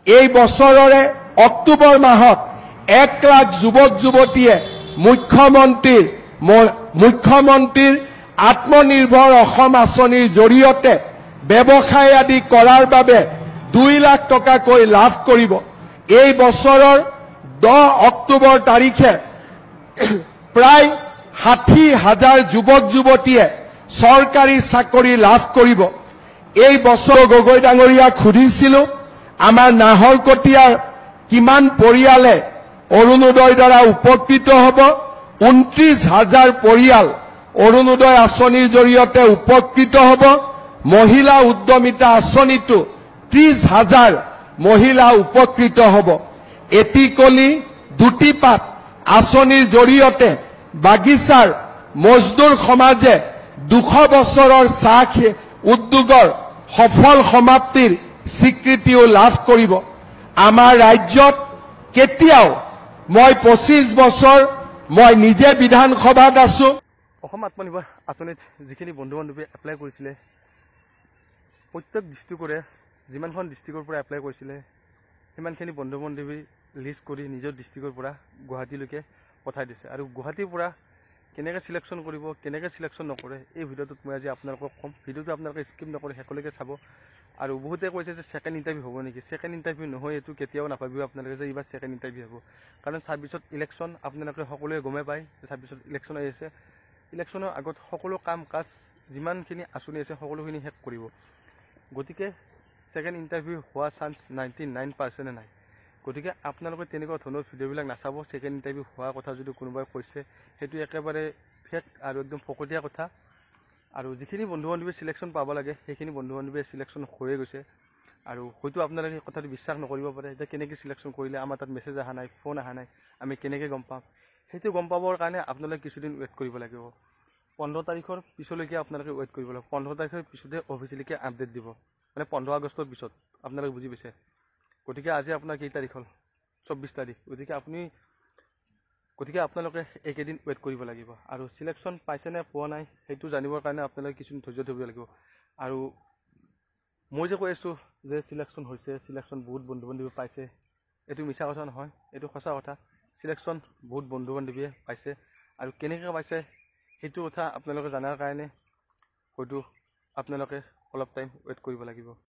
এই বছৰৰে অক্টোবৰ মাহত 1 লাখ যুৱক যুৱতীয়ে মুখ্যমন্ত্ৰীৰ আত্মনিৰ্ভৰ অসম আঁচনিৰ জৰিয়তে ব্যৱসায় আদি কৰাৰ বাবে 2 লাখ টকাকৈ লাভ কৰিব। এই বছৰৰ 10 অক্টোবৰ তাৰিখে প্ৰায় 60,000 যুৱক যুৱতীয়ে চৰকাৰী চাকৰি লাভ কৰিব। এই বছৰ গগৈ ডাঙৰীয়াক সুধিছিলো আমাৰ নাহৰকটীয়াৰ কিমান পৰিয়ালে অৰুণোদয়ৰ দ্বাৰা উপকৃত হ'ব। 29,000 পৰিয়াল অৰুণোদয় আঁচনিৰ জৰিয়তে উপকৃত হ'ব। মহিলা উদ্যমিতা আঁচনিটো 30,000 মহিলা উপকৃত হ'ব। এটিকলি দুটিপাত আঁচনিৰ জৰিয়তে বাগিচাৰ মজদুৰ সমাজে 200 বছৰৰ চাহ উদ্যোগৰ সফল সমাপ্তিৰ স্বীকৃতিও লাভ কৰিব। আমাৰ ৰাজ্যত কেতিয়াও মই 25 বছৰ মই নিজে বিধানসভাত আছো। অসম আত্মনিৰ্ভৰ আঁচনিত যিখিনি বন্ধু বান্ধৱীয়ে এপ্লাই কৰিছিলে প্ৰত্যেক ডিষ্ট্ৰিক্টৰে যিমানখন ডিষ্ট্ৰিক্টৰ পৰা এপ্লাই কৰিছিলে সিমানখিনি বন্ধু বান্ধৱী লিষ্ট কৰি নিজৰ ডিষ্ট্ৰিক্টৰ পৰা গুৱাহাটীলৈকে পঠাই দিছে। আৰু গুৱাহাটীৰ পৰা কেনেকৈ চিলেকশ্যন কৰিব, কেনেকৈ চিলেকশ্যন নকৰে, এই ভিডিঅ'টোত মই আজি আপোনালোকক ক'ম। ভিডিঅ'টো আপোনালোকে স্কিপ নকৰি শেষলৈকে চাব। আৰু বহুতে কৈছে যে ছেকেণ্ড ইণ্টাৰভিউ হ'ব নেকি। ছেকেণ্ড ইণ্টাৰভিউ নহয়, এইটো কেতিয়াও নাভাবিব আপোনালোকে যে এইবাৰ ছেকেণ্ড ইণ্টাৰভিউ হ'ব। কাৰণ 26ত ইলেকশ্যন আপোনালোকে সকলোৱে গমেই পায় যে 26ত ইলেকশ্যন আহি আছে। ইলেকশ্যনৰ আগত সকলো কাম কাজ যিমানখিনি আঁচনি আছে সকলোখিনি শেষ কৰিব। গতিকে ছেকেণ্ড ইণ্টাৰভিউ হোৱা চান্স 99% নাই। গতিকে আপোনালোকে তেনেকুৱা ধৰণৰ ভিডিঅ'বিলাক নাচাব। ছেকেণ্ড ইণ্টাৰভিউ হোৱাৰ কথা যদি কোনোবাই কৈছে সেইটো একেবাৰে ফেক আৰু একদম ফকতীয়া কথা। আৰু যিখিনি বন্ধু বান্ধৱীয়ে চিলেকশ্যন পাব লাগে সেইখিনি বন্ধু বান্ধৱীয়ে চিলেকশ্যন হৈয়ে গৈছে। আৰু হয়তো আপোনালোকে কথাটো বিশ্বাস নকৰিব পাৰে যে কেনেকৈ চিলেকশ্যন কৰিলে, আমাৰ তাত মেছেজ অহা নাই, ফোন অহা নাই, আমি কেনেকৈ গম পাম। সেইটো গম পাবৰ কাৰণে আপোনালোকে কিছুদিন ৱেইট কৰিব লাগিব। 15 তাৰিখৰ পিছলৈকে আপোনালোকে ৱেইট কৰিব লাগিব। 15 তাৰিখৰ পিছতে অফিচিয়েলিকে আপডেট দিব, মানে 15 আগষ্টৰ পিছত। আপোনালোকে বুজি পাইছে। গতিকে আজি আপোনাৰ কেই তাৰিখ হ'ল? 24 তাৰিখ। গতিকে আপোনালোকে এইকেইদিন ৱেইট কৰিব লাগিব। আৰু চিলেকশ্যন পাইছে নে পোৱা নাই সেইটো জানিবৰ কাৰণে আপোনালোকে কিছুদিন ধৈৰ্য ধৰিব লাগিব। আৰু মই যে কৈ আছোঁ যে চিলেকশ্যন হৈছে, চিলেকশ্যন বহুত বন্ধু বান্ধৱী পাইছে, এইটো মিছা কথা নহয়, এইটো সঁচা কথা। চিলেকশ্যন বহুত বন্ধু বান্ধৱীয়ে পাইছে। আৰু কেনেকৈ পাইছে সেইটো কথা আপোনালোকে জনাৰ কাৰণে হয়তো আপোনালোকে অলপ টাইম ৱেইট কৰিব লাগিব।